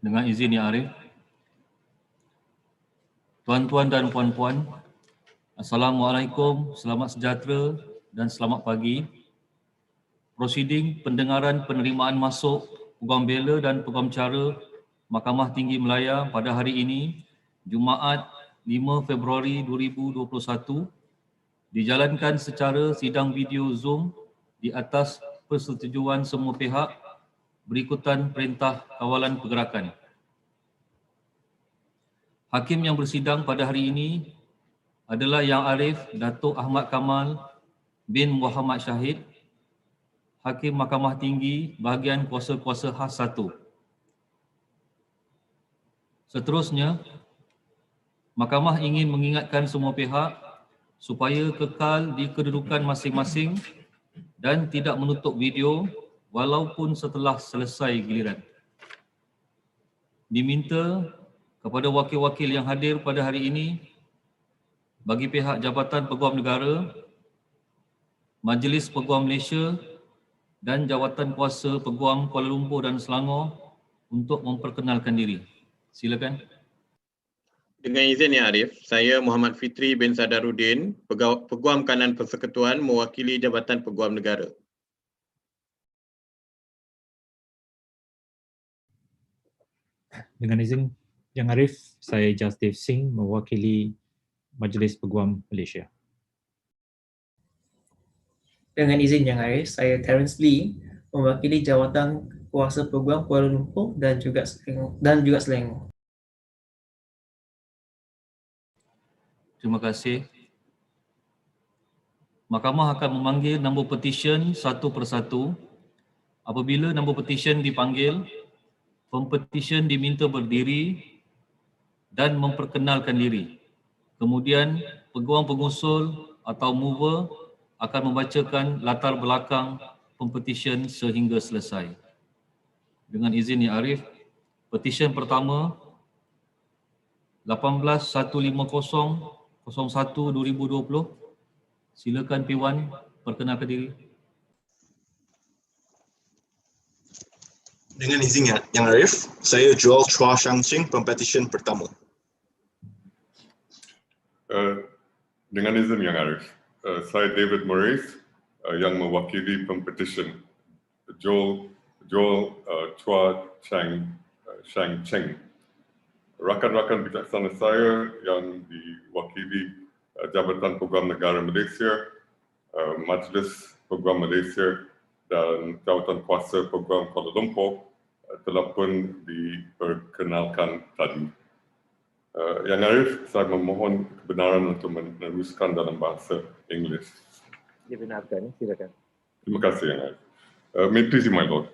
Dengan izin Yang Arif. Tuan-tuan dan puan-puan, Assalamualaikum, selamat sejahtera dan selamat pagi. Prosiding pendengaran penerimaan masuk Peguam Bela dan Peguam Cara Mahkamah Tinggi Malaya pada hari ini, Jumaat 5 Februari 2021, dijalankan secara sidang video Zoom di atas persetujuan semua pihak berikutan Perintah Kawalan Pergerakan. Hakim yang bersidang pada hari ini adalah Yang Arif Dato Ahmad Kamal bin Muhammad Shahid, Hakim Mahkamah Tinggi Bahagian Kuasa-Kuasa Khas 1. Seterusnya, Mahkamah ingin mengingatkan semua pihak supaya kekal di kedudukan masing-masing dan tidak menutup video walaupun setelah selesai giliran. Diminta kepada wakil-wakil yang hadir pada hari ini bagi pihak Jabatan Peguam Negara, Majlis Peguam Malaysia dan Jawatan Kuasa Peguam Kuala Lumpur dan Selangor untuk memperkenalkan diri. Silakan. Dengan izin Yang Arif, saya Muhammad Fitri bin Sadaruddin, Peguam Kanan Persekutuan mewakili Jabatan Peguam Negara. Dengan izin Yang Arif, saya Jasdev Singh mewakili Majlis Peguam Malaysia. Dengan izin Yang Arif, saya Terence Lee mewakili Jawatan Kuasa Peguam Kuala Lumpur dan juga Selangor. Terima kasih. Mahkamah akan memanggil nombor petisyen satu persatu. Apabila nombor petisyen dipanggil, Pempetisyen diminta berdiri dan memperkenalkan diri. Kemudian, peguam pengusul atau mover akan membacakan latar belakang Pempetisyen sehingga selesai. Dengan izin Yang Arif, petisyen pertama 18-150-01-2020. Silakan P1 perkenalkan diri. Dengan izin Yang Arif, saya Joel Chua Shang Ching, Pempetisyen pertama. Dengan izin Yang Arif, saya David Maurice yang mewakili Pempetisyen. Joel Chua Shang Ching. Rakan-rakan bijaksana saya yang diwakili Jabatan Peguam Negara Malaysia, Majlis Peguam Malaysia dan Jawatan Kuasa Peguam Kuala Lumpur telah pun diperkenalkan tadi. Yang Arif, saya memohon kebenaran untuk meneruskan dalam bahasa Inggeris. Dibenarkan, silakan. Terima kasih Yang Arif. May it please you, my Lord.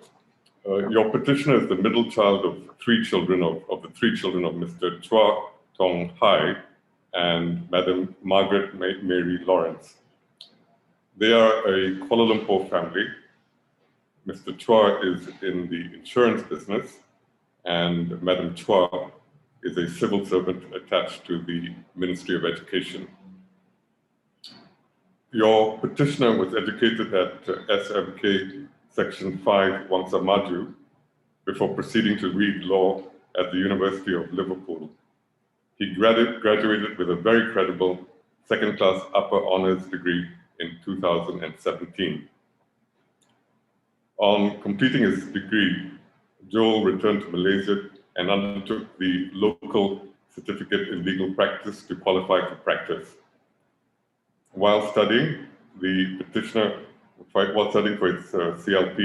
Your petitioner is the middle child of the three children of Mr. Chua Tong Hai and Madam Margaret Mary Lawrence. They are a Kuala Lumpur family. Mr. Chua is in the insurance business and Madam Chua is a civil servant attached to the Ministry of Education. Your petitioner was educated at SMK Section 5 Wangsa Maju before proceeding to read law at the University of Liverpool. He graduated with a very credible second-class upper honours degree in 2017. On completing his degree, Joel returned to Malaysia and undertook the local certificate in legal practice to qualify for practice. While studying for his CLP,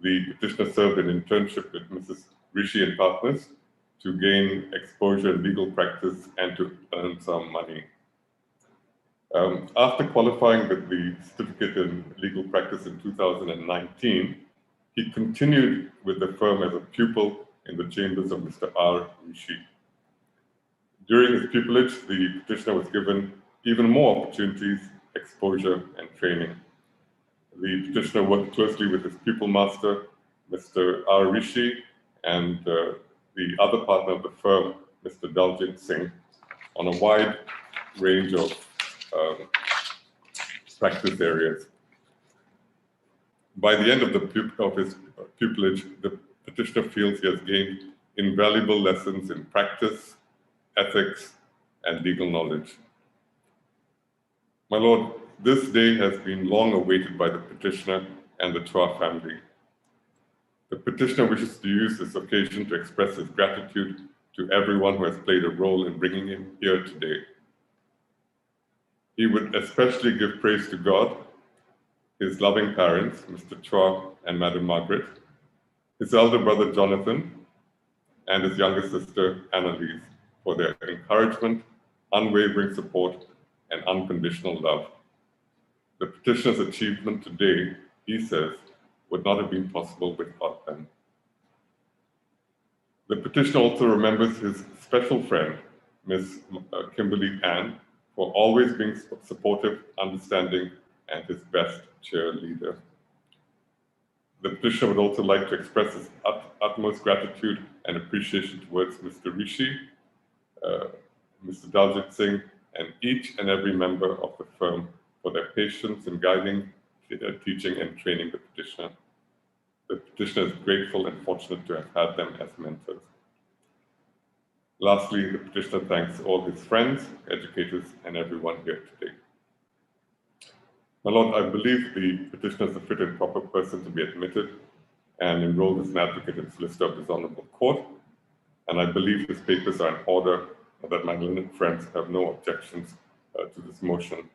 the petitioner served an internship with Mrs. Rishi and Partners to gain exposure in legal practice and to earn some money. After qualifying with the certificate in legal practice in 2019, he continued with the firm as a pupil in the chambers of Mr. R. Rishi. During his pupillage, the petitioner was given even more opportunities, exposure, and training. The petitioner worked closely with his pupil master, Mr. R. Rishi, and the other partner of the firm, Mr. Daljit Singh, on a wide range of practice areas. By the end of his pupillage, the petitioner feels he has gained invaluable lessons in practice, ethics, and legal knowledge. My Lord, this day has been long awaited by the petitioner and the Chua family. The petitioner wishes to use this occasion to express his gratitude to everyone who has played a role in bringing him here today. He would especially give praise to God, his loving parents, Mr. Chua and Madam Margaret, his elder brother Jonathan, and his younger sister Annalise for their encouragement, unwavering support, and unconditional love. The petitioner's achievement today, he says, would not have been possible without them. The petitioner also remembers his special friend, Ms. Kimberly Ann, for always being supportive, understanding, and his best cheerleader. The petitioner would also like to express his utmost gratitude and appreciation towards Mr. Rishi, Mr. Daljit Singh, and each and every member of the firm for their patience in guiding, teaching, and training the petitioner. The petitioner is grateful and fortunate to have had them as mentors. Lastly, the petitioner thanks all his friends, educators, and everyone here today. My Lord, I believe the petitioner is a fit and proper person to be admitted and enrolled as an advocate and solicitor of this honorable court, and I believe his papers are in order and that my learned friends have no objections to this motion.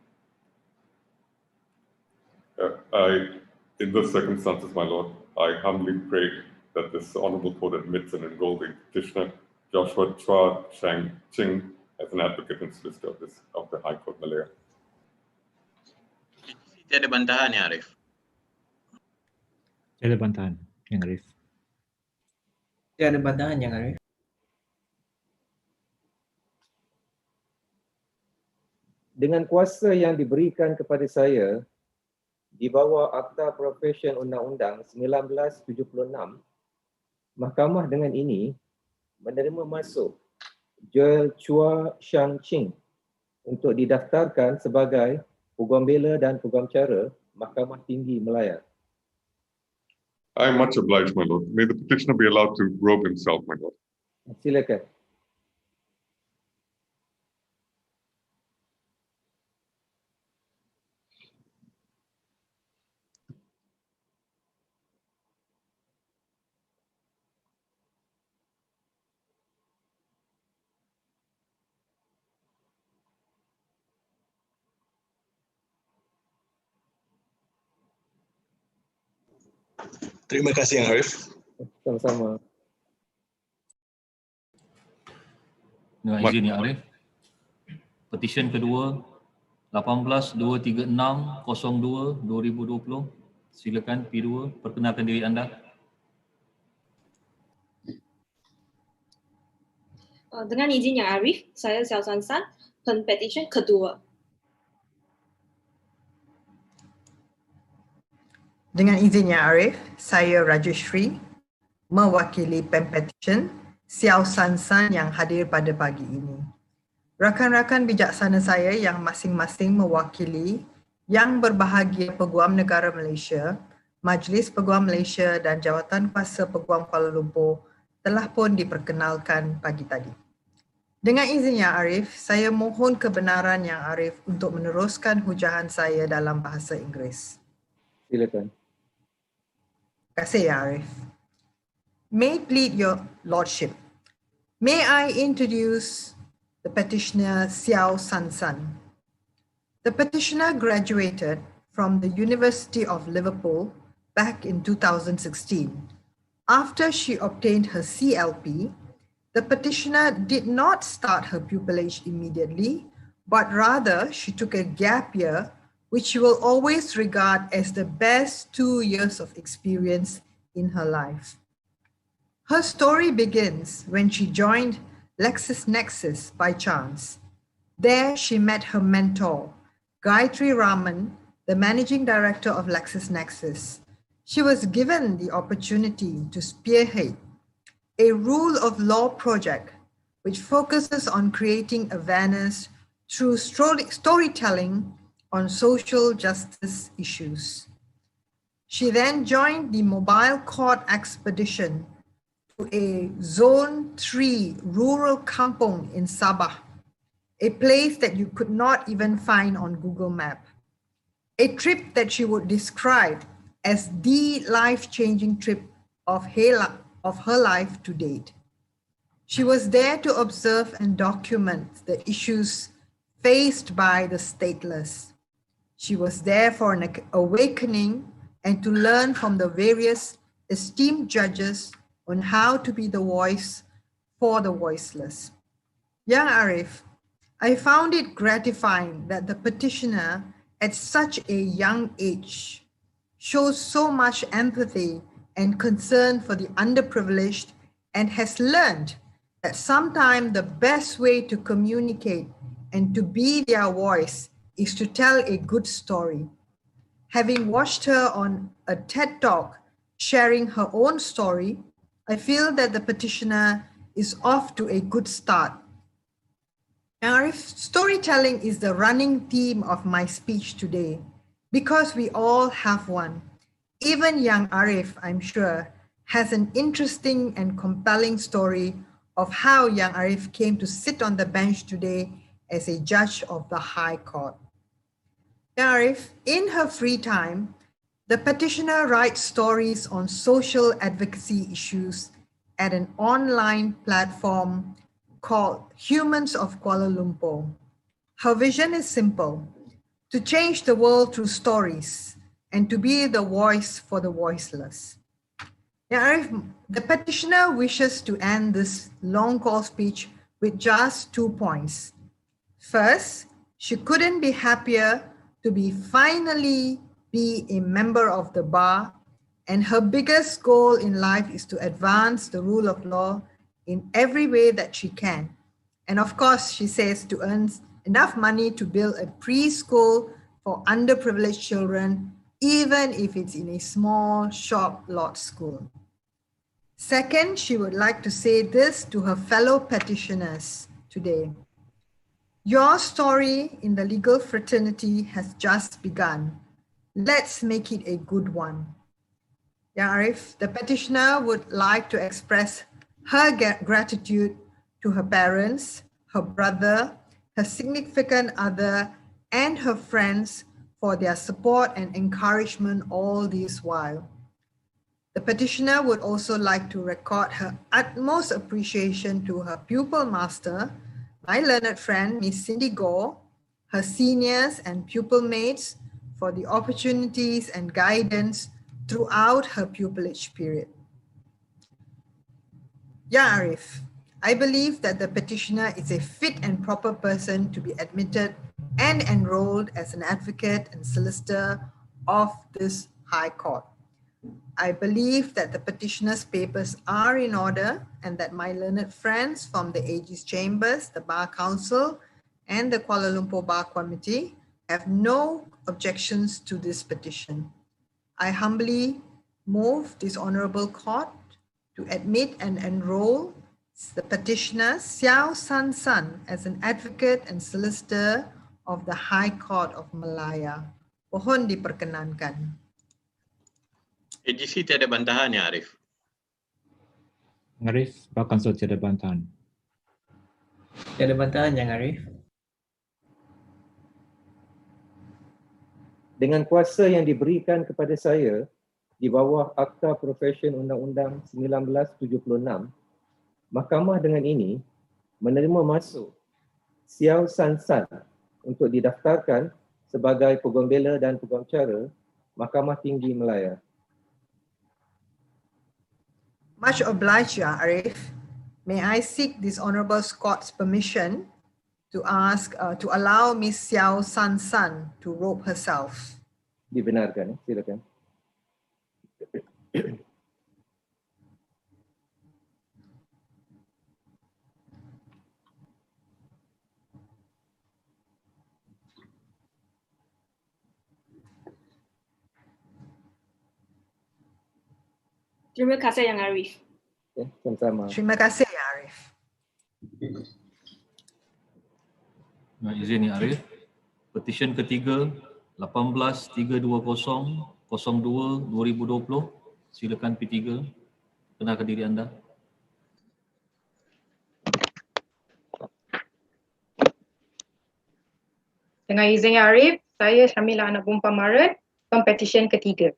In those circumstances, my Lord, I humbly pray that this honorable court admits and enrolls the petitioner, Joshua Chua Shang Ching, as an advocate and solicitor of the High Court Malaya. Tiada bantahan ya, Arif? Tiada bantahan, Yang Arif. Tiada bantahan, Yang Arif. Dengan kuasa yang diberikan kepada saya di bawah Akta Profesyen Undang-Undang 1976, Mahkamah dengan ini menerima masuk Joel Chua Shang Ching untuk didaftarkan sebagai Peguam Bela dan Peguam Cara Mahkamah Tinggi Malaya. I am much obliged, my Lord. May the petitioner be allowed to robe himself, my Lord. Silakan. Terima kasih Yang Arif. Sama-sama. Dengan izin Yang Arif, petisyen kedua 18-236-02-2020. Silakan P2, perkenalkan diri anda. Dengan izin Yang Arif, saya Xiao San San, Pempetisyen Kedua. Dengan izin Yang Arif, saya Rajeshri, mewakili Pempetisyen Xiao San San yang hadir pada pagi ini. Rakan-rakan bijaksana saya yang masing-masing mewakili Yang Berbahagia Peguam Negara Malaysia, Majlis Peguam Malaysia dan Jawatan Kuasa Peguam Kuala Lumpur telah pun diperkenalkan pagi tadi. Dengan izin Yang Arif, saya mohon kebenaran Yang Arif untuk meneruskan hujahan saya dalam bahasa Inggeris. Silakan. Terima kasih Yang Arif. May it plead your lordship, may I introduce the petitioner Xiao San San. The petitioner graduated from the University of Liverpool back in 2016. After she obtained her CLP, the petitioner did not start her pupillage immediately, but rather she took a gap year, which she will always regard as the best 2 years of experience in her life. Her story begins when she joined LexisNexis by chance. There she met her mentor, Gayatri Raman, the managing director of LexisNexis. She was given the opportunity to spearhead a rule of law project which focuses on creating awareness through storytelling on social justice issues. She then joined the Mobile Court Expedition to a Zone 3 rural kampung in Sabah, a place that you could not even find on Google Map. A trip that she would describe as the life-changing trip of her life to date. She was there to observe and document the issues faced by the stateless. She was there for an awakening and to learn from the various esteemed judges on how to be the voice for the voiceless. Young Arif, I found it gratifying that the petitioner at such a young age shows so much empathy and concern for the underprivileged and has learned that sometimes the best way to communicate and to be their voice is to tell a good story. Having watched her on a TED Talk sharing her own story, I feel that the petitioner is off to a good start. Arif, storytelling is the running theme of my speech today because we all have one. Even young Arif, I'm sure, has an interesting and compelling story of how young Arif came to sit on the bench today as a judge of the High Court. Young Arif, in her free time, the petitioner writes stories on social advocacy issues at an online platform called Humans of Kuala Lumpur. Her vision is simple: to change the world through stories and to be the voice for the voiceless. Now, Arif, the petitioner wishes to end this long call speech with just 2 points. First, she couldn't be happier to finally be a member of the bar, and her biggest goal in life is to advance the rule of law in every way that she can. And of course, she says, to earn enough money to build a preschool for underprivileged children, even if it's in a small shop lot school. Second, she would like to say this to her fellow petitioners today. Your story in the legal fraternity has just begun. Let's make it a good one. Yeah, Arif, the petitioner would like to express her gratitude to her parents, her brother, her significant other, and her friends for their support and encouragement all this while. The petitioner would also like to record her utmost appreciation to her pupil master, my learned friend, Miss Cindy Gore, her seniors and pupil mates for the opportunities and guidance throughout her pupillage period. Yeah, Arif, I believe that the petitioner is a fit and proper person to be admitted and enrolled as an advocate and solicitor of this High Court. I believe that the petitioner's papers are in order and that my learned friends from the AG's Chambers, the Bar Council, and the Kuala Lumpur Bar Committee have no objections to this petition. I humbly move this Honourable Court to admit and enroll the petitioner Xiao San San as an advocate and solicitor of the High Court of Malaya. Mohon diperkenankan. AGC tiada bantahan ya, Arif? Arif, Bar Council tiada bantahan. Tiada bantahan, Yang Arif. Dengan kuasa yang diberikan kepada saya di bawah Akta Profesyen Undang-Undang 1976, Mahkamah dengan ini menerima masuk Xiao San San untuk didaftarkan sebagai Peguam Bela dan Peguam Cara Mahkamah Tinggi Malaya. Much obliged, Ya Arif. May I seek this Honourable Court's permission to allow Miss Xiao San San to robe herself. Dibenarkan, silakan. Terima kasih Yang Arif. Ya, sama-sama. Terima kasih, Ya Arif. Izin Ya Arif. Petisyen ketiga 18-320-02-2020. Silakan P3. Kenalkan diri anda. Dengan izin Yang Arif, saya Syamila anak perempuan Maren, Pempetisyen ketiga.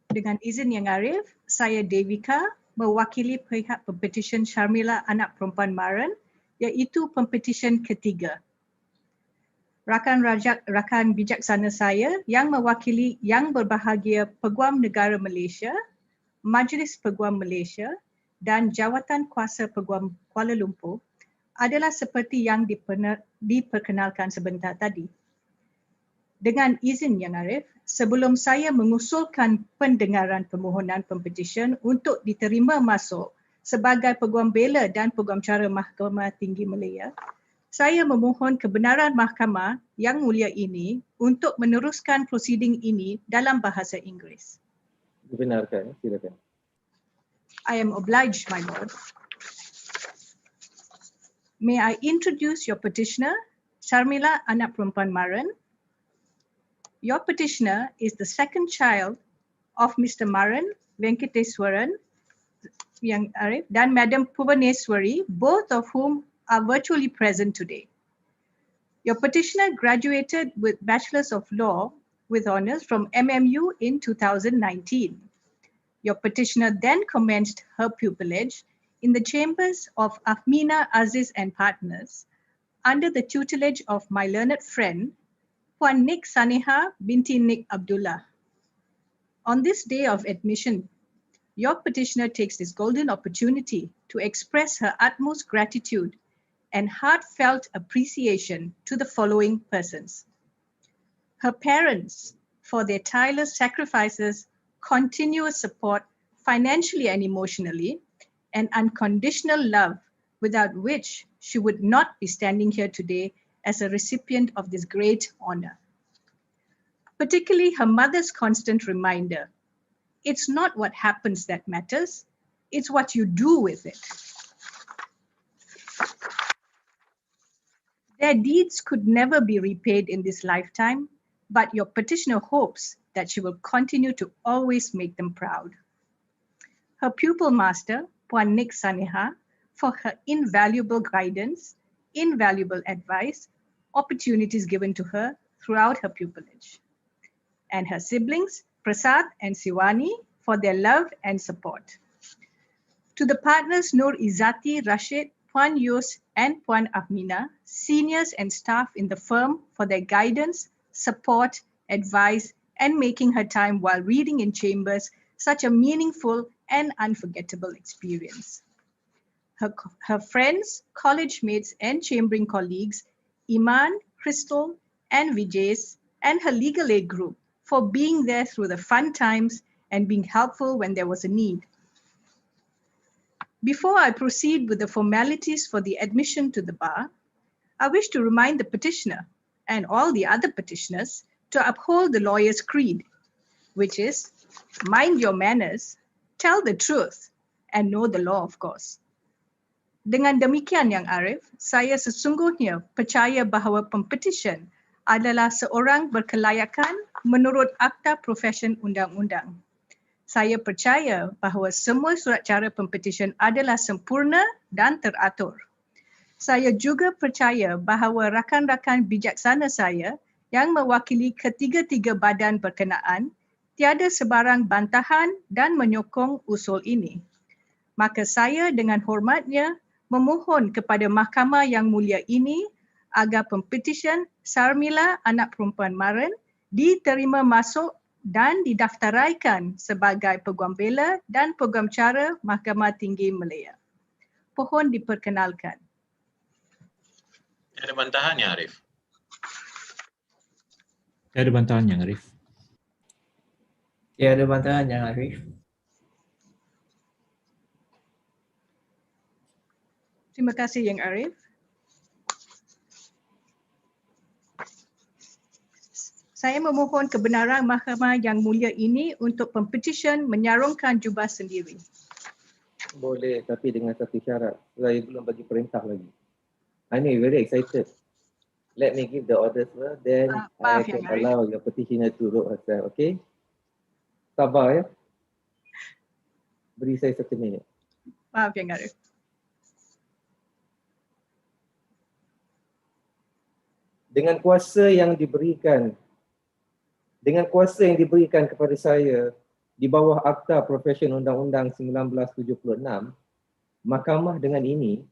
Dengan izin Yang Arif, saya Devika mewakili pihak Pempetisyen Syamila anak perempuan Maren, iaitu Pempetisyen ketiga. Rakan bijaksana saya yang mewakili Yang Berbahagia Peguam Negara Malaysia, Majlis Peguam Malaysia dan Jawatan Kuasa Peguam Kuala Lumpur adalah seperti yang diperkenalkan sebentar tadi. Dengan izin Yang Arif, sebelum saya mengusulkan pendengaran permohonan pempetisyen untuk diterima masuk sebagai Peguam Bela dan Peguam Cara Mahkamah Tinggi Malaya, saya memohon kebenaran mahkamah yang mulia ini untuk meneruskan prosiding ini dalam bahasa Inggeris. Dibenarkan, silakan. I am obliged, my lord. May I introduce your petitioner, Syarmila anak perempuan Maren. Your petitioner is the second child of Mr. Maren Venkateswaran Yang Arif dan Madam Puvaneswari, both of whom are virtually present today. Your petitioner graduated with Bachelor's of Law with honours from MMU in 2019. Your petitioner then commenced her pupillage in the chambers of Afmina Aziz and Partners under the tutelage of my learned friend, Puan Nik Saneha binti Nik Abdullah. On this day of admission, your petitioner takes this golden opportunity to express her utmost gratitude and heartfelt appreciation to the following persons. Her parents for their tireless sacrifices, continuous support financially and emotionally, and unconditional love without which she would not be standing here today as a recipient of this great honor. Particularly her mother's constant reminder, it's not what happens that matters, it's what you do with it. Their deeds could never be repaid in this lifetime, but your petitioner hopes that she will continue to always make them proud. Her pupil master, Puan Nik Saneha, for her invaluable guidance, invaluable advice, opportunities given to her throughout her pupillage. And her siblings, Prasad and Siwani, for their love and support. To the partners Nur Izzati, Rashid, Puan Yus, and Puan Ahmina, seniors and staff in the firm for their guidance, support, advice, and making her time while reading in chambers such a meaningful and unforgettable experience. Her friends, college mates, and chambering colleagues, Iman, Crystal, and Vijay's, and her legal aid group for being there through the fun times and being helpful when there was a need. Before I proceed with the formalities for the admission to the bar, I wish to remind the petitioner and all the other petitioners to uphold the lawyer's creed, which is mind your manners, tell the truth, and know the law, of course. Dengan demikian, Yang Arif, saya sesungguhnya percaya bahawa pempetisyen adalah seorang berkelayakan menurut Akta Profesyen Undang-Undang. Saya percaya bahawa semua surat cara pempetisyen adalah sempurna dan teratur. Saya juga percaya bahawa rakan-rakan bijaksana saya yang mewakili ketiga-tiga badan berkenaan tiada sebarang bantahan dan menyokong usul ini. Maka saya dengan hormatnya memohon kepada mahkamah yang mulia ini agar pempetisyen Syarmila anak perempuan Maren diterima masuk dan didaftaraikan sebagai Peguam Bela dan Peguam Cara Mahkamah Tinggi Malaya. Pohon diperkenalkan. Ada bantahan ya, Arif? Ada bantahan Yang Arif. Ya, ada bantahan Yang Arif. Terima kasih Yang Arif. Saya memohon kebenaran mahkamah yang mulia ini untuk pempetisyen menyarungkan jubah sendiri. Boleh, tapi dengan satu syarat. Saya belum bagi perintah lagi. I'm very excited. Let me give the orders first, then I can allow your petitioner to wrote herself, okay? Sabar ya. Beri saya 1 minit. Maaf Yang Arif. dengan kuasa yang diberikan kepada saya di bawah Akta Profesyen Undang-Undang 1976, Mahkamah dengan ini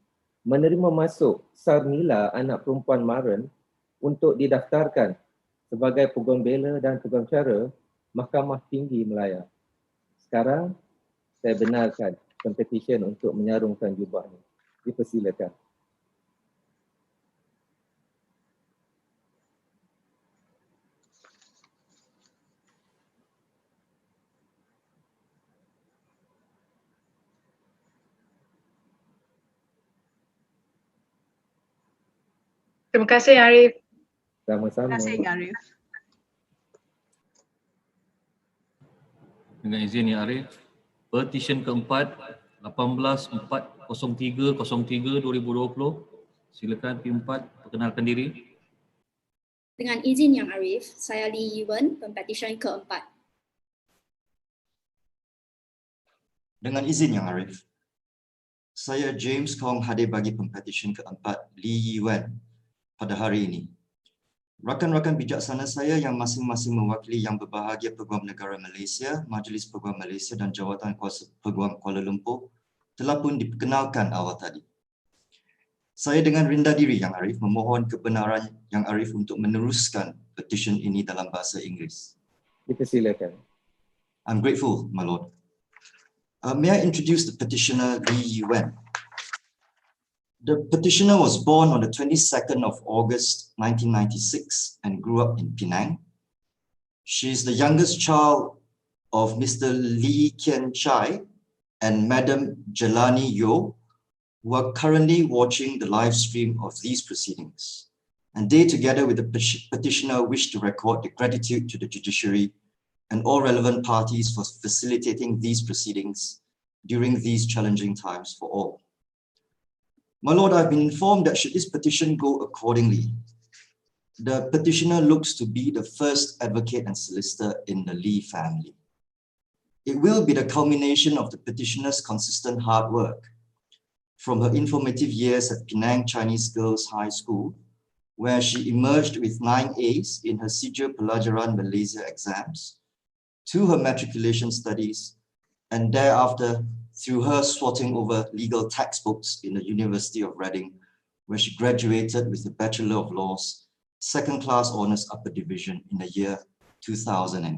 menerima masuk Sarmila anak perempuan Maren untuk didaftarkan sebagai Peguam Bela dan Peguam Cara Mahkamah Tinggi Malaya. Sekarang saya benarkan Pempetisyen untuk menyarungkan jubahnya. Dipersilakan. Terima kasih Arif. Sama-sama. Terima kasih Arif. Dengan izin Ya Arif, petisyen keempat 18-403-03-2020. Silakan P4 perkenalkan diri. Dengan izin Yang Arif, saya Lee Yiwen, Pempetisyen keempat. Dengan izin Yang Arif, saya James Kong hadir bagi Pempetisyen keempat Lee Yiwen pada hari ini. Rakan-rakan bijaksana saya yang masing-masing mewakili yang berbahagia Peguam Negara Malaysia, Majlis Peguam Malaysia dan Jawatan Kuasa Peguam Kuala Lumpur telah pun diperkenalkan awal tadi. Saya dengan rendah diri Yang Arif memohon kebenaran Yang Arif untuk meneruskan petisyen ini dalam bahasa Inggeris. Dipersilakan. I'm grateful, my lord. May I introduce the petitioner Lee Yiwen? The petitioner was born on the 22nd of August 1996 and grew up in Penang. She is the youngest child of Mr. Lee Kian Chai and Madam Jelani Yo, who are currently watching the live stream of these proceedings. And they, together with the petitioner, wish to record the gratitude to the judiciary and all relevant parties for facilitating these proceedings during these challenging times for all. My lord, I've been informed that should this petition go accordingly, the petitioner looks to be the first advocate and solicitor in the Lee family. It will be the culmination of the petitioner's consistent hard work from her informative years at Penang Chinese Girls High School, where she emerged with 9 A's in her Sijil Pelajaran Malaysia exams, to her matriculation studies, and thereafter through her swatting over legal textbooks in the University of Reading, where she graduated with a Bachelor of Laws, second-class honours upper division in the year 2018.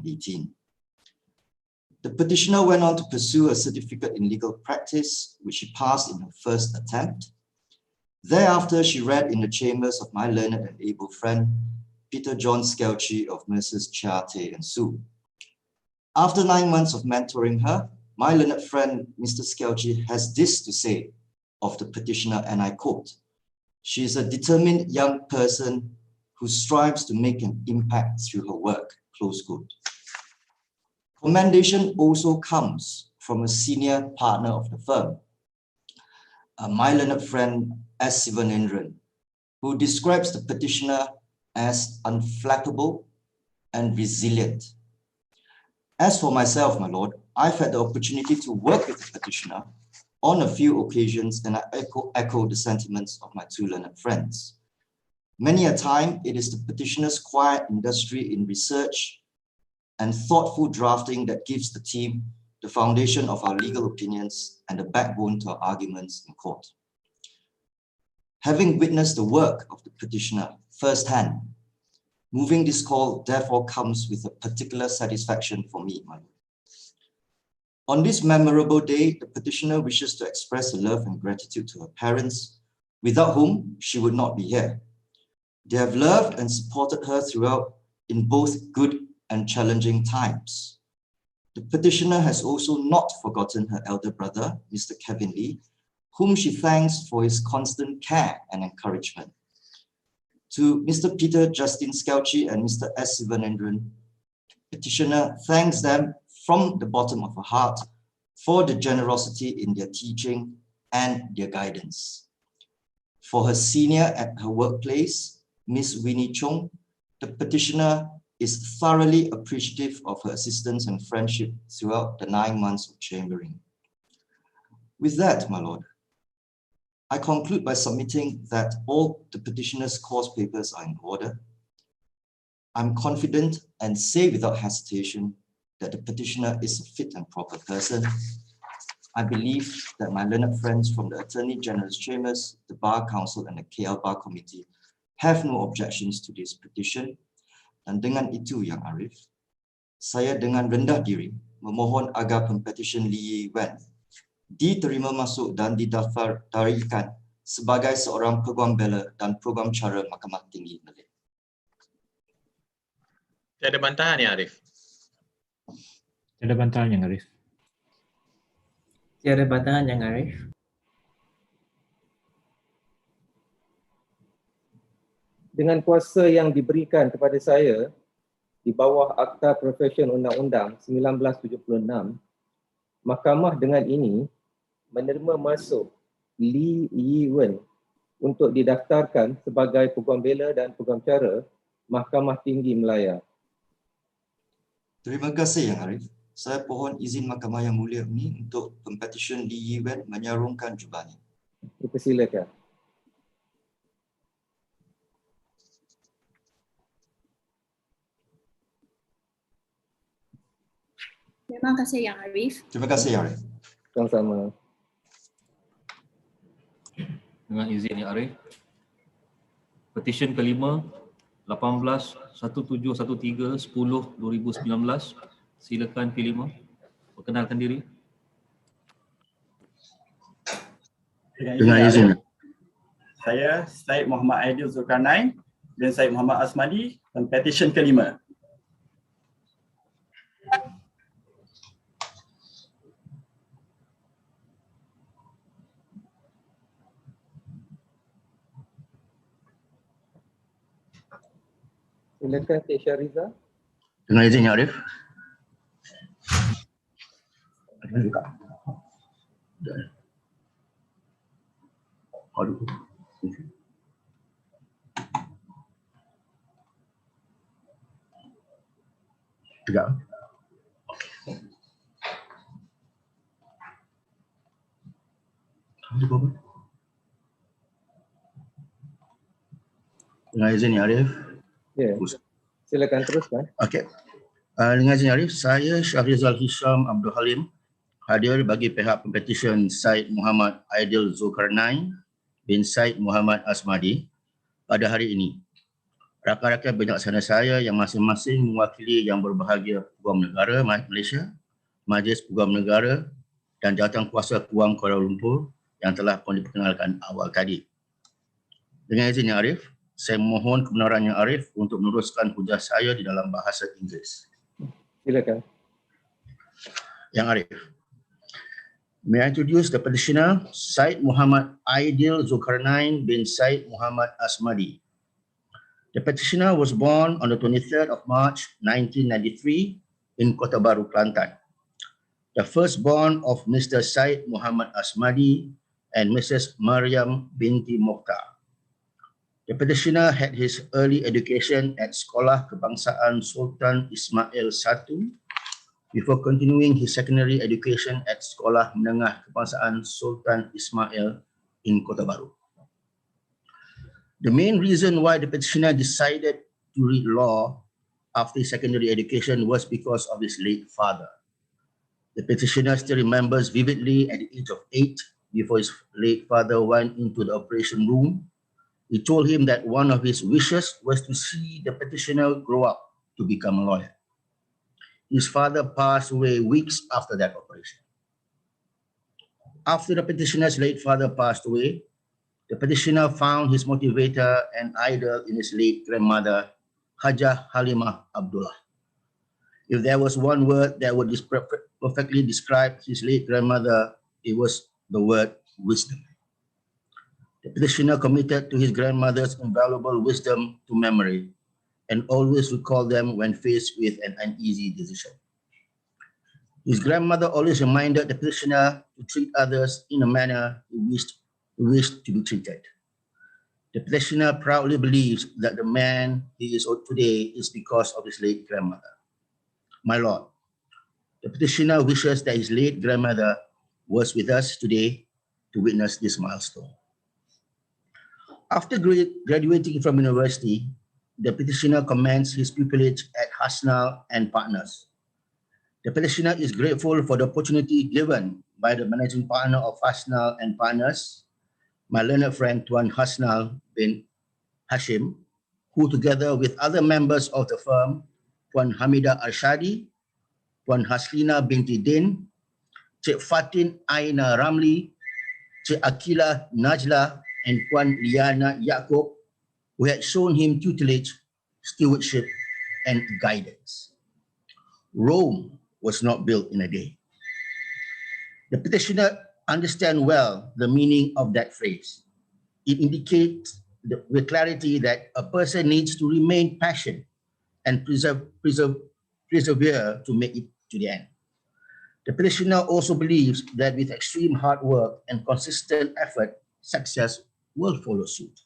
The petitioner went on to pursue a certificate in legal practice, which she passed in her first attempt. Thereafter, she read in the chambers of my learned and able friend, Peter John Skelchi of Messrs. Chia, Tay and Su. After 9 months of mentoring her, my learned friend, Mr. Skelchi, has this to say of the petitioner, and I quote, "She is a determined young person who strives to make an impact through her work," close quote. Commendation also comes from a senior partner of the firm, my learned friend S. Sivanendran, who describes the petitioner as unflappable and resilient. As for myself, my lord, I've had the opportunity to work with the petitioner on a few occasions, and I echo the sentiments of my two learned friends. Many a time, it is the petitioner's quiet industry in research and thoughtful drafting that gives the team the foundation of our legal opinions and the backbone to our arguments in court. Having witnessed the work of the petitioner firsthand, moving this call therefore comes with a particular satisfaction for me, my lord. On this memorable day, the petitioner wishes to express her love and gratitude to her parents, without whom she would not be here. They have loved and supported her throughout in both good and challenging times. The petitioner has also not forgotten her elder brother, Mr. Kevin Lee, whom she thanks for his constant care and encouragement. To Mr. Peter Justin Skelchi and Mr. S. Sivanendran, petitioner thanks them from the bottom of her heart for the generosity in their teaching and their guidance. For her senior at her workplace, Miss Winnie Chung, the petitioner is thoroughly appreciative of her assistance and friendship throughout the 9 months of chambering. With that, my lord, I conclude by submitting that all the petitioner's cause papers are in order. I'm confident and say without hesitation that the petitioner is a fit and proper person. I believe that my learned friends from the Attorney General's Chambers, the Bar Council and the KL Bar Committee have no objections to this petition. Dan dengan itu, Yang Arif, saya dengan rendah diri memohon agar Pempetisyen Lee Wen diterima masuk dan didaftaraikan sebagai seorang Peguam Bela dan Program Cara Mahkamah Tinggi Malaya. Tiada bantahan ya Arif? Tiada bantahan Yang Arif. Tiada bantahan Yang Arif. Dengan kuasa yang diberikan kepada saya di bawah Akta Profesyen Undang-Undang 1976, Mahkamah dengan ini menerima masuk Lee Yi Wen untuk didaftarkan sebagai Peguam Bela dan Peguam Cara Mahkamah Tinggi Malaya. Terima kasih Yang Arif. Saya pohon izin Mahkamah Yang Mulia ini untuk Pempetisyen Lee Yi Wen menyarungkan jubahnya. Dipersilakan. Terima kasih Yang Arif. Terima kasih Yang Arif. Sama-sama. Dengan izin Yang Arif, petisyen kelima 18-1713-10-2019. Silakan P5 perkenalkan diri. Dengan izin, saya Syed Muhammad Aidil Zulkarnain dan Syed Muhammad Asmadi, petisyen kelima. Silakan Cik Syariza. Dengan izin Yang Arif. Tegak. Dengan izin Yang Arif. Ya. Silakan teruskan. Okey. Dengan izin Arif, saya Syahrizal Hisham Abdul Halim hadir bagi pihak Pempetisyen Syed Muhammad Aidil Zulkarnain bin Syed Muhammad Asmadi pada hari ini. Rakan-rakan penyaksana saya yang masing-masing mewakili yang berbahagia Peguam Negara Malaysia, Majlis Peguam Negara dan Jawatan Kuasa Peguam Kuala Lumpur yang telah pun diperkenalkan awal tadi. Dengan izin Yang Arif, saya mohon kebenaran Yang Arif untuk meneruskan hujah saya di dalam bahasa Inggeris. Silakan. Yang Arif. May I introduce the petitioner, Syed Muhammad Aidil Zulkarnain bin Syed Muhammad Asmadi. The petitioner was born on the 23rd of March 1993 in Kota Baru, Kelantan. The firstborn of Mr. Syed Muhammad Asmadi and Mrs. Maryam binti Mokhtar. The petitioner had his early education at Sekolah Kebangsaan Sultan Ismail I before continuing his secondary education at Sekolah Menengah Kebangsaan Sultan Ismail in Kota Baru. The main reason why the petitioner decided to read law after his secondary education was because of his late father. The petitioner still remembers vividly at the age of 8, before his late father went into the operation room, he told him that one of his wishes was to see the petitioner grow up to become a lawyer. His father passed away weeks after that operation. After the petitioner's late father passed away, the petitioner found his motivator and idol in his late grandmother, Hajah Halimah Abdullah. If there was one word that would perfectly describe his late grandmother, it was the word wisdom. The petitioner committed to his grandmother's invaluable wisdom to memory and always recalled them when faced with an uneasy decision. His grandmother always reminded the petitioner to treat others in a manner he wished to be treated. The petitioner proudly believes that the man he is today is because of his late grandmother. My Lord, the petitioner wishes that his late grandmother was with us today to witness this milestone. After graduating from university, the petitioner commenced his pupillage at Hasnal and Partners. The petitioner is grateful for the opportunity given by the managing partner of Hasnal and Partners, my learned friend Tuan Hasnal bin Hashim, who together with other members of the firm, Puan Hamidah Arshadi, Puan Haslina binti Din, Cik Fatin Aina Ramli, Cik Akila Najla, and Puan Liana Yaakob, who had shown him tutelage, stewardship, and guidance. Rome was not built in a day. The petitioner understands well the meaning of that phrase. It indicates with clarity that a person needs to remain patient and persevere to make it to the end. The petitioner also believes that with extreme hard work and consistent effort, success will follow suit.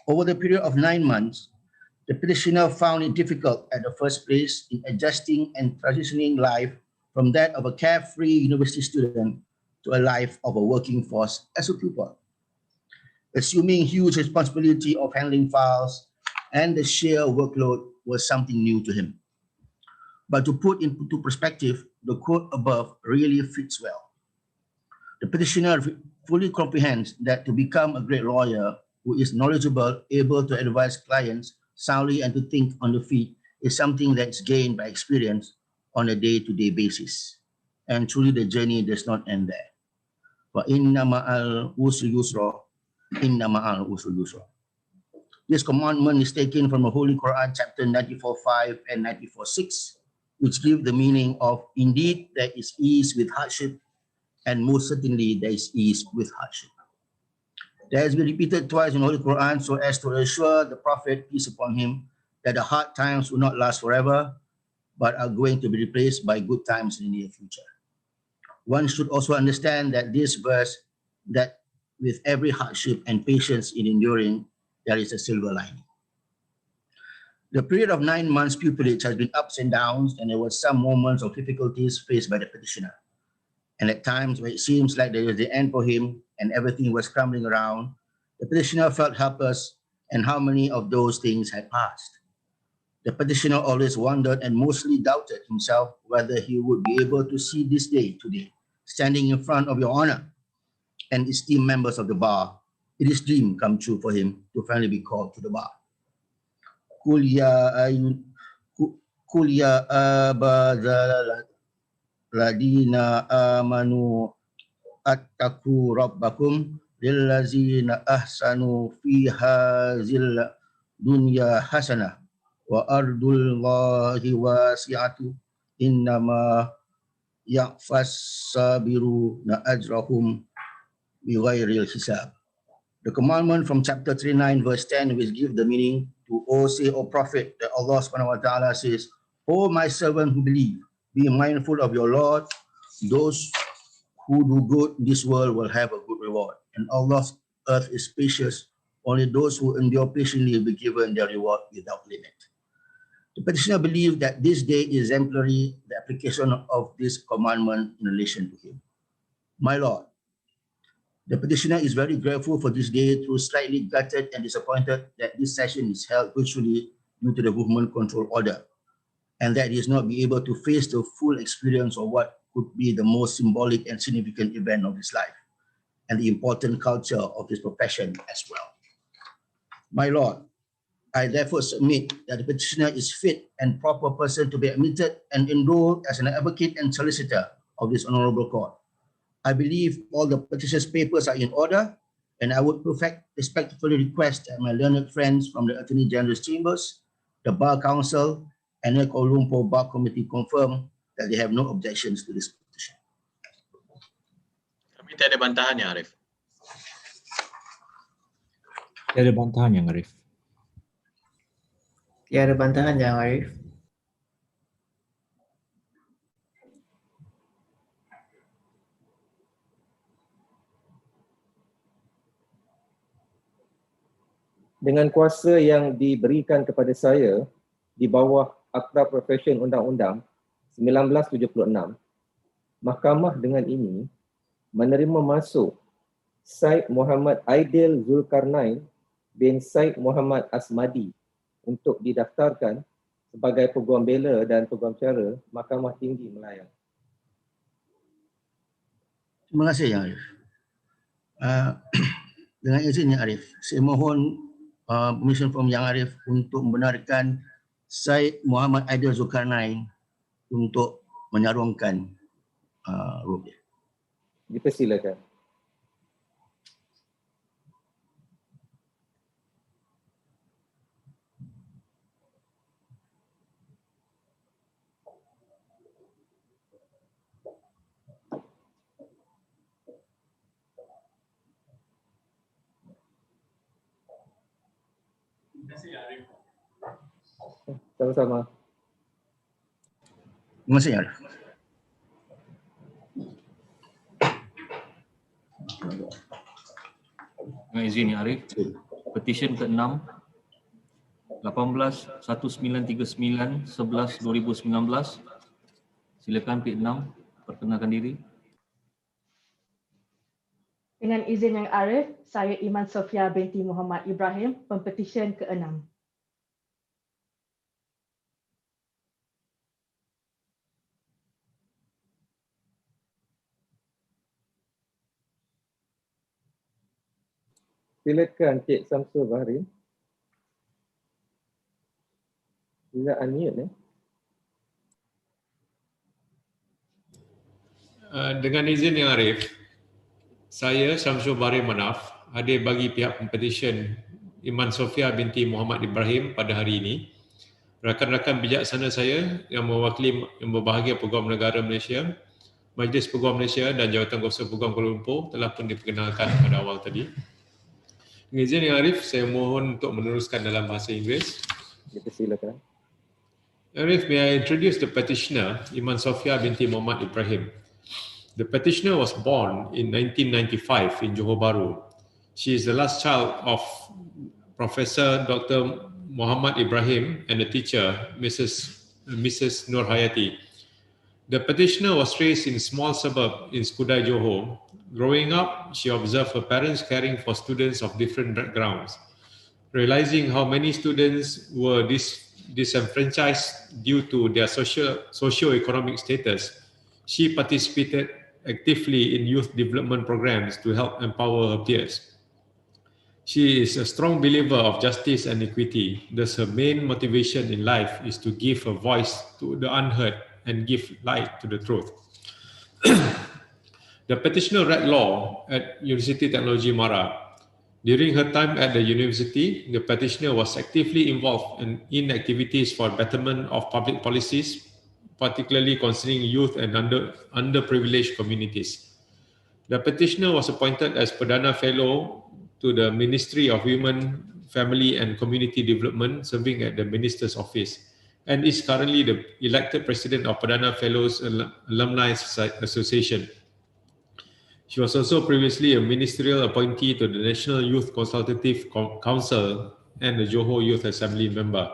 Over the period of 9 months, the petitioner found it difficult at the first place in adjusting and transitioning life from that of a carefree university student to a life of a working force as a pupil. Assuming huge responsibility of handling files and the sheer workload was something new to him. But to put into perspective, the quote above really fits well. The petitioner fully comprehends that to become a great lawyer who is knowledgeable, able to advise clients soundly and to think on the feet is something that's gained by experience on a day-to-day basis. And truly the journey does not end there. Wa inna ma'al usri yusra, inna ma'al usri yusra. This commandment is taken from the Holy Quran chapter 94:5 and 94:6, which give the meaning of indeed there is ease with hardship, and most certainly there is ease with hardship. That has been repeated twice in the Holy Quran so as to assure the Prophet, peace upon him, that the hard times will not last forever, but are going to be replaced by good times in the near future. One should also understand that this verse, that with every hardship and patience in enduring, there is a silver lining. The period of 9 months pupillage has been ups and downs, and there were some moments of difficulties faced by the petitioner. And at times where it seems like there was the end for him and everything was crumbling around, the petitioner felt helpless, and how many of those things had passed. The petitioner always wondered and mostly doubted himself whether he would be able to see this day today, standing in front of your honor and esteemed members of the bar. It is dream come true for him to finally be called to the bar. Kul ya abadzal ladina amanu attaku rabbakum lillazina ahsanu fi hazil dunya hasanah wa ardullahi wasi'atu innama ya'fas sabiruna ajrahum bighairil hisab. The commandment from chapter 39 verse 10 which give the meaning to say, O Prophet, that Allah subhanahu wa ta'ala says, O my servant who believe, be mindful of your Lord. Those who do good in this world will have a good reward. And Allah's earth is spacious. Only those who endure patiently will be given their reward without limit. The petitioner believed that this day is exemplary, the application of this commandment in relation to him. My Lord, the petitioner is very grateful for this day, though slightly gutted and disappointed that this session is held virtually due to the government control order, and that he is not be able to face the full experience of what could be the most symbolic and significant event of his life, and the important culture of his profession as well. My Lord, I therefore submit that the petitioner is fit and proper person to be admitted and enrolled as an advocate and solicitor of this honorable court. I believe all the petitioner's papers are in order, and I would respectfully request that my learned friends from the Attorney General's Chambers, the Bar Council, and the Kuala Lumpur Bar Committee confirm that they have no objections to this petition. Kami tiada bantahan ya, Arif. Tiada bantahan yang Arif. Tiada bantahan yang Arif. Dengan kuasa yang diberikan kepada saya di bawah Akta Profesyen Undang-Undang 1976, Mahkamah dengan ini menerima masuk Syed Muhammad Aidil Zulkarnain bin Said Muhammad Asmadi untuk didaftarkan sebagai Peguam Bela dan Peguam Cara Mahkamah Tinggi Malaya. Terima kasih Yang Arif. Dengan izin Yang Arif, saya mohon permission from Yang Arif untuk membenarkan Syed Muhammad Aidil Zulkarnain untuk menyarungkan rupiah. Dipersilakan. Sama-sama. Terima kasih Arif. Dengan izin Ya Arif, petisyen ke-6 18-1939-11-2019. Silakan pihak 6 perkenalkan diri. Dengan izin Yang Arif, saya Iman Sofia binti Muhammad Ibrahim, pempetisyen ke-6. Silakan Cik Samsul Bahri. Tidak unmute Dengan izin Yang Arif, saya Syamsul Bahri Manaf hadir bagi pihak Pempetisyen Iman Sofia binti Muhammad Ibrahim pada hari ini. Rakan-rakan bijaksana saya yang mewakili yang berbahagia Peguam Negara Malaysia, Majlis Peguam Malaysia dan Jawatan-Kuasa Peguam Kuala Lumpur telah pun diperkenalkan pada awal tadi. Dengan izin Yang Arif, saya mohon untuk meneruskan dalam bahasa Inggeris. Silakan. Arif, may I introduce the petitioner, Iman Sofia binti Muhammad Ibrahim. The petitioner was born in 1995 in Johor Bahru. She is the last child of Professor Dr. Muhammad Ibrahim and a teacher, Mrs. Nur Hayati. The petitioner was raised in a small suburb in Skudai, Johor. Growing up, she observed her parents caring for students of different backgrounds. Realizing how many students were disenfranchised due to their socio-economic status, she participated actively in youth development programs to help empower her peers. She is a strong believer of justice and equity. Thus, her main motivation in life is to give a voice to the unheard and give light to the truth. The petitioner read law at University Technology Mara. During her time at the university, the petitioner was actively involved in activities for betterment of public policies, particularly concerning youth and underprivileged communities. The petitioner was appointed as Perdana Fellow to the Ministry of Women, Family and Community Development, serving at the Minister's Office, and is currently the elected President of Perdana Fellows Alumni Association. She was also previously a ministerial appointee to the National Youth Consultative Council and the Johor Youth Assembly member.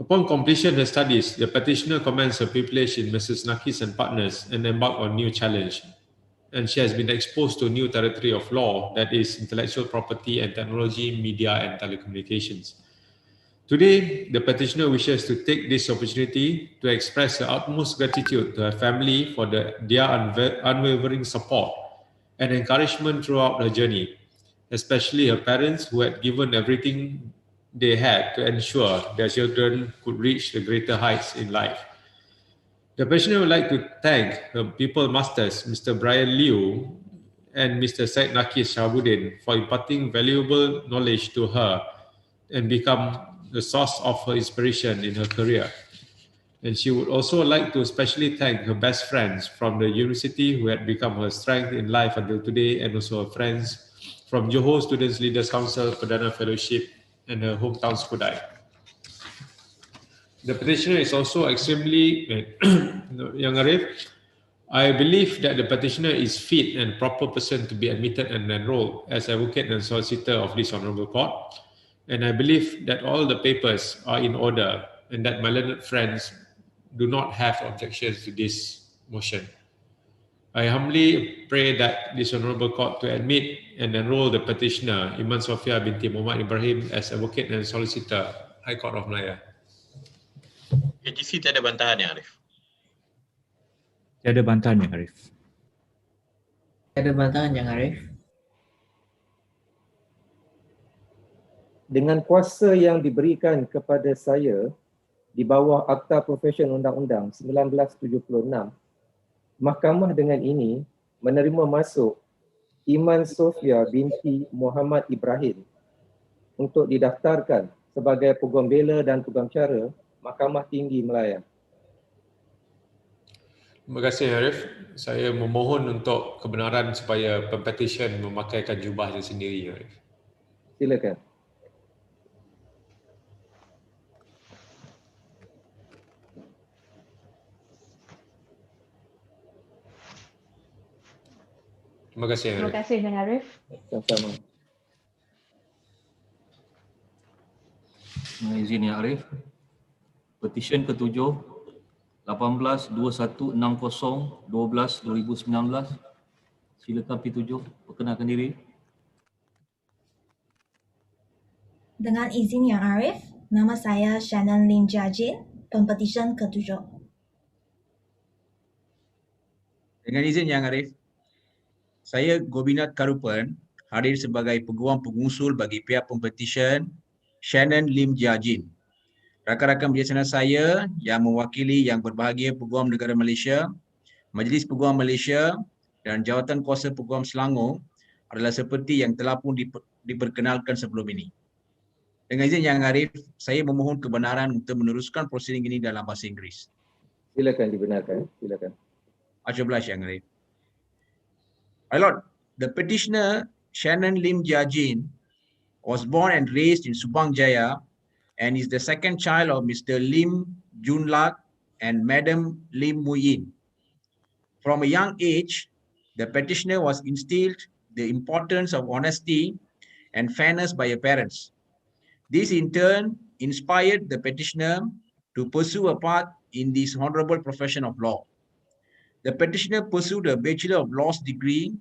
Upon completion of her studies, the petitioner commenced her pupillage in Mrs. Nakis and Partners and embarked on new challenge. And she has been exposed to new territory of law, that is intellectual property and technology, media and telecommunications. Today, the petitioner wishes to take this opportunity to express her utmost gratitude to her family for their unwavering support and encouragement throughout her journey, especially her parents who had given everything they had to ensure their children could reach the greater heights in life. The petitioner would like to thank her people masters, Mr. Brian Liu and Mr. Syed Nakis Shahabuddin, for imparting valuable knowledge to her and become the source of her inspiration in her career. And she would also like to especially thank her best friends from the university who had become her strength in life until today, and also her friends from Johor Students Leaders Council, Perdana Fellowship, and her hometown Skudai. The petitioner is also extremely, Yang Arif, I believe that the petitioner is fit and proper person to be admitted and enrolled as advocate and solicitor of this honourable court. And I believe that all the papers are in order and that my learned friends do not have objections to this motion. I humbly pray that this Honourable Court to admit and enrol the petitioner, Iman Sofia binti Muhammad Ibrahim, as advocate and solicitor, High Court of Malaya. AGC tiada bantahan ya, Arif? Tiada bantahan Yang Arif. Ada bantahan Yang Arif. Dengan kuasa yang diberikan kepada saya di bawah Akta Profesyen Undang-Undang 1976, Mahkamah dengan ini menerima masuk Iman Sofia binti Muhammad Ibrahim untuk didaftarkan sebagai Peguam Bela dan Peguam Cara Mahkamah Tinggi Malaya. Terima kasih Arif. Saya memohon untuk kebenaran supaya Pempetisyen memakaikan jubahnya sendiri, Arif. Silakan. Terima kasih Arif. Terima kasih Yang Arif. Sama-sama. Dengan izin Yang Arif, petisyen ke-7 18-2160-12-2019. Silakan P7 perkenalkan diri. Dengan izin Yang Arif, nama saya Shannon Lim Jajin, Pempetisyen ke-7. Dengan izin Yang Arif, saya Gobinat Karupan hadir sebagai Peguam Pengusul bagi pihak Pempetisyen Shannon Lim Jajin. Rakan-rakan bijaksana saya yang mewakili Yang Berbahagia Peguam Negara Malaysia, Majlis Peguam Malaysia dan Jawatan Kuasa Peguam Selangor adalah seperti yang telah pun diperkenalkan sebelum ini. Dengan izin Yang Arif, saya memohon kebenaran untuk meneruskan prosiding ini dalam bahasa Inggeris. Silakan dibenarkan. Silakan. Much obliged, Yang Arif. My Lord, the petitioner Shannon Lim Jajin was born and raised in Subang Jaya and is the second child of Mr. Lim Junlat and Madam Lim Muyin. From a young age, the petitioner was instilled the importance of honesty and fairness by her parents. This in turn inspired the petitioner to pursue a path in this honorable profession of law. The petitioner pursued a Bachelor of Laws degree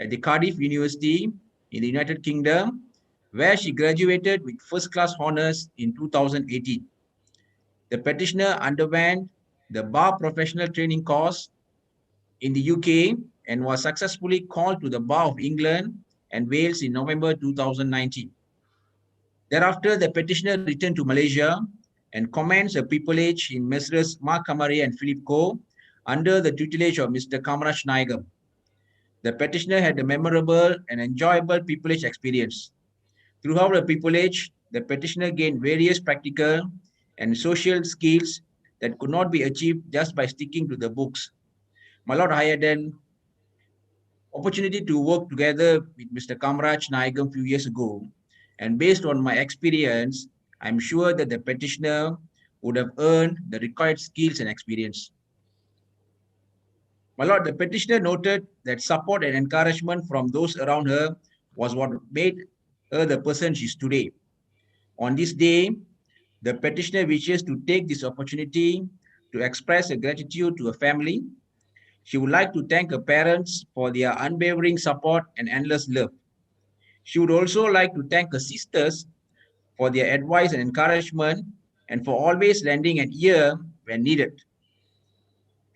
at the Cardiff University in the United Kingdom, where she graduated with first-class honours in 2018. The petitioner underwent the Bar Professional Training course in the UK and was successfully called to the Bar of England and Wales in November 2019. Thereafter, the petitioner returned to Malaysia and commenced a pupillage in Messrs. Mark Kamari and Philip Koh under the tutelage of Mr. Kamraj Naigam. The petitioner had a memorable and enjoyable pupillage experience. Throughout the pupillage, the petitioner gained various practical and social skills that could not be achieved just by sticking to the books. My Lord, I had an opportunity to work together with Mr. Kamraj Naigam a few years ago, and based on my experience, I'm sure that the petitioner would have earned the required skills and experience. My Lord, the petitioner noted that support and encouragement from those around her was what made her the person she is today. On this day, the petitioner wishes to take this opportunity to express her gratitude to her family. She would like to thank her parents for their unwavering support and endless love. She would also like to thank her sisters for their advice and encouragement and for always lending an ear when needed.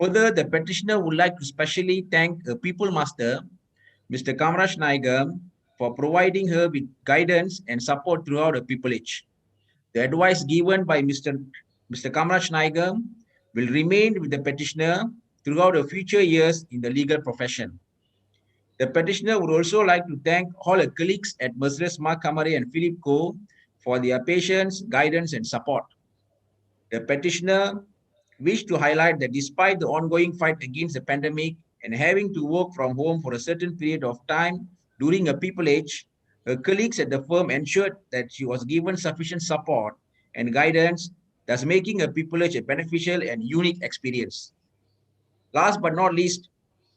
Further, the petitioner would like to specially thank her people master, Mr. Kamraj Naigam, for providing her with guidance and support throughout her pupillage. The advice given by Mr. Kamraj Naigam will remain with the petitioner throughout her future years in the legal profession. The petitioner would also like to thank all her colleagues at Messrs. Mark Kamari and Philip Koh for their patience, guidance, and support. The petitioner wished to highlight that despite the ongoing fight against the pandemic and having to work from home for a certain period of time during a pupillage, her colleagues at the firm ensured that she was given sufficient support and guidance, thus making her pupillage a beneficial and unique experience. Last but not least,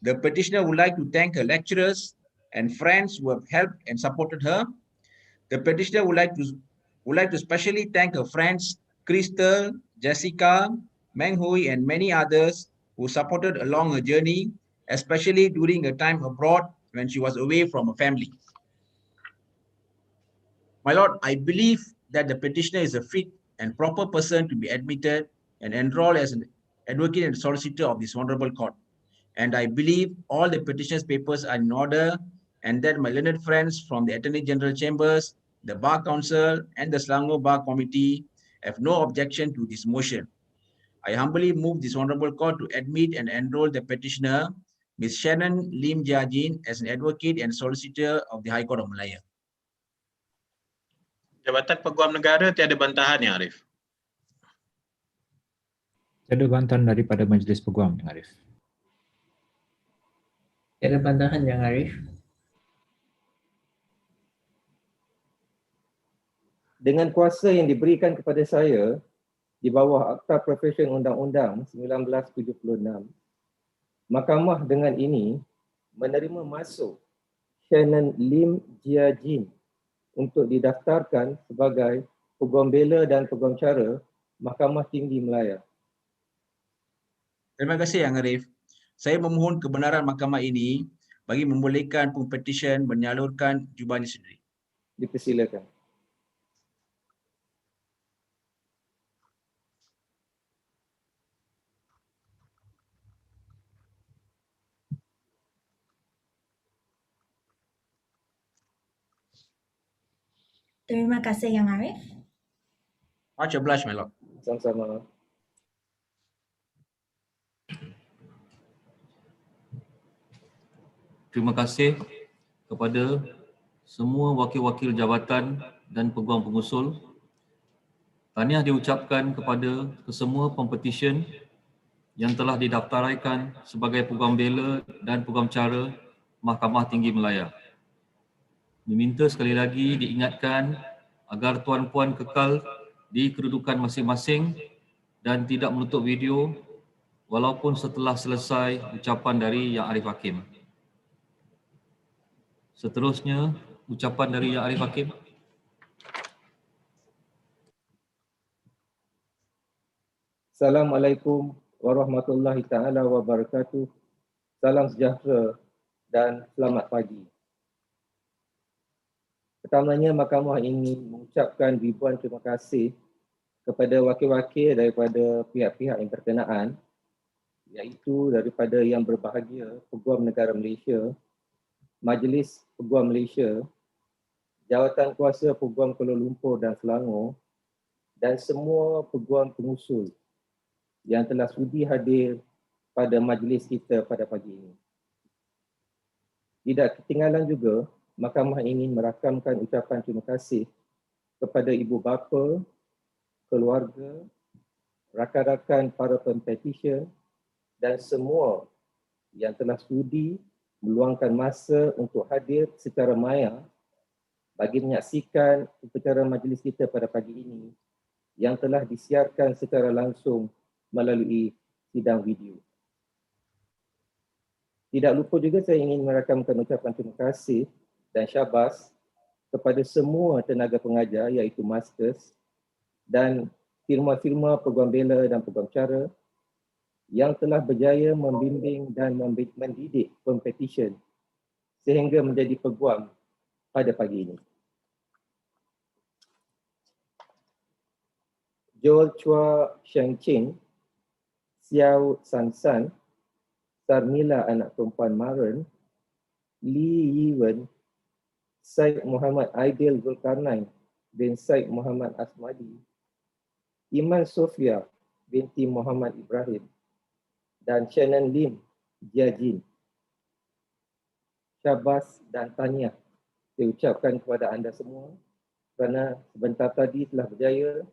the petitioner would like to thank her lecturers and friends who have helped and supported her. The petitioner would like to specially thank her friends Crystal, Jessica, Meng Hui, and many others who supported along her journey especially during her time abroad when she was away from her family. My Lord, I believe that the petitioner is a fit and proper person to be admitted and enrolled as an advocate and solicitor of this honorable court. And I believe all the petitioner's papers are in order, and that my learned friends from the Attorney General Chambers, the Bar Council, and the Selangor Bar Committee have no objection to this motion. I humbly move this honorable court to admit and enroll the petitioner, Ms. Shannon Lim Jajin, as an advocate and solicitor of the High Court of Malaya. Jabatan Peguam Negara tiada bantahan, Yang Arif. Tiada bantahan daripada Majlis Peguam, Yang Arif. Tiada bantahan, Yang Arif. Dengan kuasa yang diberikan kepada saya di bawah Akta Profesion Undang-Undang 1976, Mahkamah dengan ini menerima masuk Shannon Lim Jia-jin untuk didaftarkan sebagai Peguam Bela dan Peguam Cara Mahkamah Tinggi Malaya. Terima kasih, Yang Arif. Saya memohon kebenaran mahkamah ini bagi membolehkan pempetisyen menyalurkan jubahnya sendiri. Dipersilakan. Terima kasih Yang Arif. Much obliged, my lord. Sama-sama. Terima kasih kepada semua wakil-wakil jabatan dan peguam pengusul. Tahniah diucapkan kepada kesemua pempetisyen yang telah didaftaraikan sebagai Peguam Bela dan Peguam Cara Mahkamah Tinggi Malaya. Diminta sekali lagi diingatkan agar tuan-puan kekal di kedudukan masing-masing dan tidak menutup video walaupun setelah selesai ucapan dari Yang Arif Hakim. Seterusnya, ucapan dari Yang Arif Hakim. Assalamualaikum warahmatullahi taala wabarakatuh. Salam sejahtera dan selamat pagi. Pertamanya, mahkamah ingin mengucapkan ribuan terima kasih kepada wakil-wakil daripada pihak-pihak yang berkenaan, iaitu daripada Yang Berbahagia Peguam Negara Malaysia, Majlis Peguam Malaysia, Jawatan Kuasa Peguam Kuala Lumpur dan Selangor, dan semua peguam pengusul yang telah sudi hadir pada majlis kita pada pagi ini. Tidak ketinggalan juga, mahkamah ingin merakamkan ucapan terima kasih kepada ibu bapa, keluarga, rakan-rakan para pempetisyen dan semua yang telah sudi meluangkan masa untuk hadir secara maya bagi menyaksikan upacara majlis kita pada pagi ini yang telah disiarkan secara langsung melalui sidang video. Tidak lupa juga saya ingin merakamkan ucapan terima kasih dan syabas kepada semua tenaga pengajar iaitu Masters dan firma-firma Peguam Bela dan Peguam Cara yang telah berjaya membimbing dan mendidik pempetisyen sehingga menjadi peguam pada pagi ini. Joel Chua Sheng Ching, Xiao San San, Sarmila anak perempuan Maren, Lee Yiwen, Syed Muhammad Aidil Zulkarnain bin Syed Muhammad Asmadi, Iman Sofia binti Muhammad Ibrahim, dan Shannon Lim Jia-jin. Syabas dan tahniah diucapkan kepada anda semua kerana sebentar tadi telah berjaya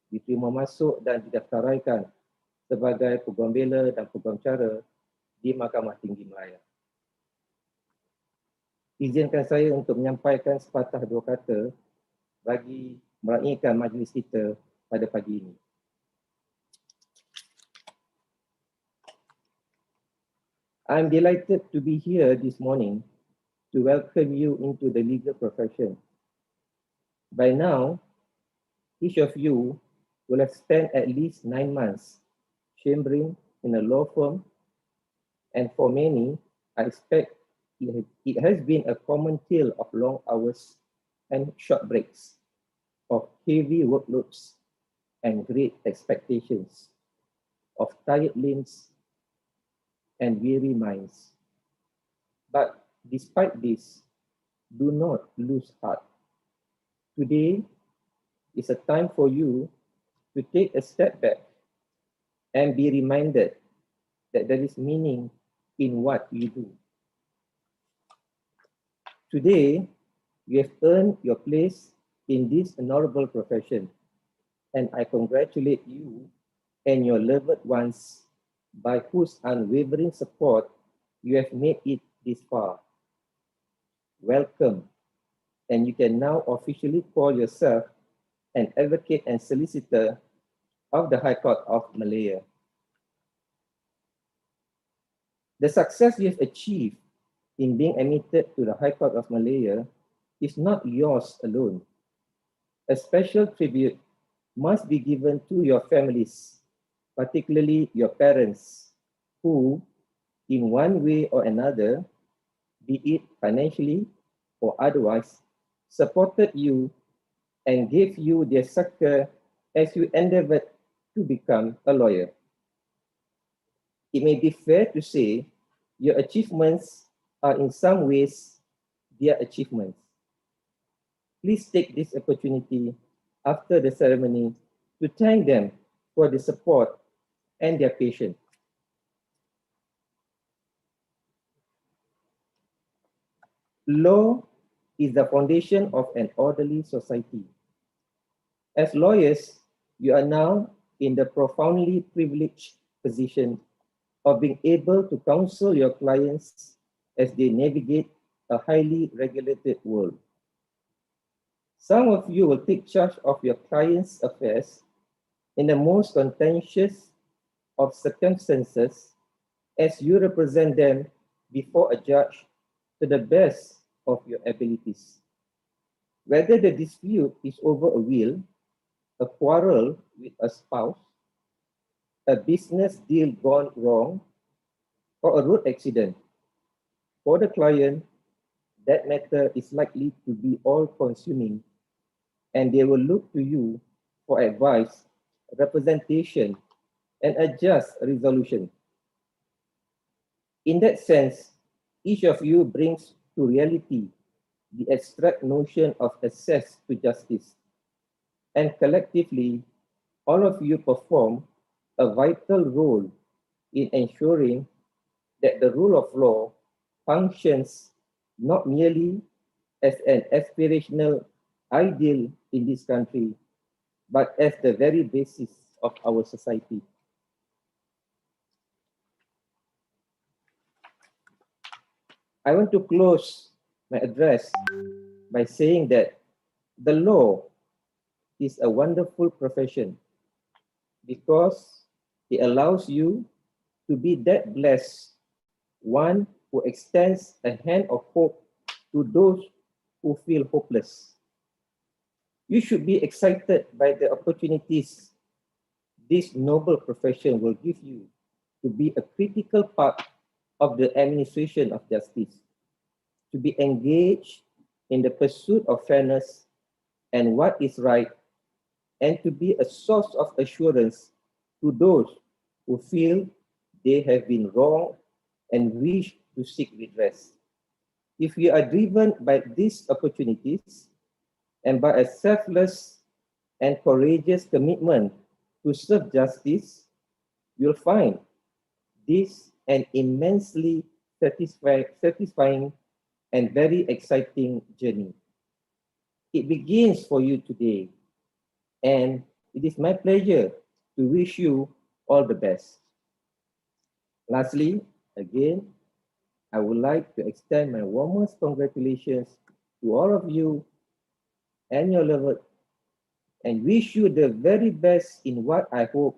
diterima masuk dan didaftaraikan sebagai Peguam Bela dan Peguam Cara di Mahkamah Tinggi Malaya. Izinkan saya untuk menyampaikan sepatah dua kata bagi meraihkan majlis kita pada pagi ini. I'm delighted to be here this morning to welcome you into the legal profession. By now, each of you will have spent at least 9 months chambering in a law firm, and for many, I expect it has been a common tale of long hours and short breaks, of heavy workloads and great expectations, of tired limbs and weary minds. But despite this, do not lose heart. Today is a time for you to take a step back and be reminded that there is meaning in what you do. Today, you have earned your place in this honorable profession, and I congratulate you and your loved ones by whose unwavering support you have made it this far. Welcome, and you can now officially call yourself an advocate and solicitor of the High Court of Malaya. The success you have achieved in being admitted to the High Court of Malaya is not yours alone. A special tribute must be given to your families, particularly your parents, who, in one way or another, be it financially or otherwise, supported you and gave you their succor as you endeavored to become a lawyer. It may be fair to say your achievements are in some ways their achievements. Please take this opportunity after the ceremony to thank them for the support and their patience. Law is the foundation of an orderly society. As lawyers, you are now in the profoundly privileged position of being able to counsel your clients as they navigate a highly regulated world. Some of you will take charge of your clients' affairs in the most contentious of circumstances as you represent them before a judge to the best of your abilities. Whether the dispute is over a will, a quarrel with a spouse, a business deal gone wrong, or a road accident, for the client, that matter is likely to be all-consuming, and they will look to you for advice, representation, and a just resolution. In that sense, each of you brings to reality the abstract notion of access to justice, and collectively, all of you perform a vital role in ensuring that the rule of law functions not merely as an aspirational ideal in this country, but as the very basis of our society. I want to close my address by saying that the law is a wonderful profession because it allows you to be that blessed one who extends a hand of hope to those who feel hopeless. You should be excited by the opportunities this noble profession will give you to be a critical part of the administration of justice, to be engaged in the pursuit of fairness and what is right, and to be a source of assurance to those who feel they have been wrong and wish to seek redress. If you are driven by these opportunities and by a selfless and courageous commitment to serve justice, you'll find this an immensely satisfying and very exciting journey. It begins for you today, and it is my pleasure to wish you all the best. Lastly, again, I would like to extend my warmest congratulations to all of you and your loved and wish you the very best in what I hope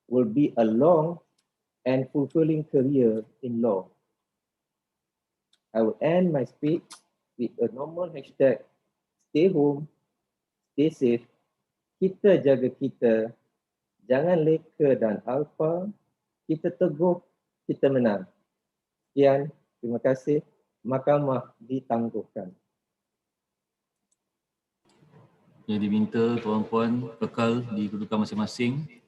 will be a long and fulfilling career in law. I will end my speech with a normal hashtag, stay home, stay safe, kita jaga kita, jangan leka dan alpa, kita teguh, kita menang. Sekian, Terima kasih. Mahkamah ditangguhkan. Yang diminta tuan-puan kekal di kedudukan masing-masing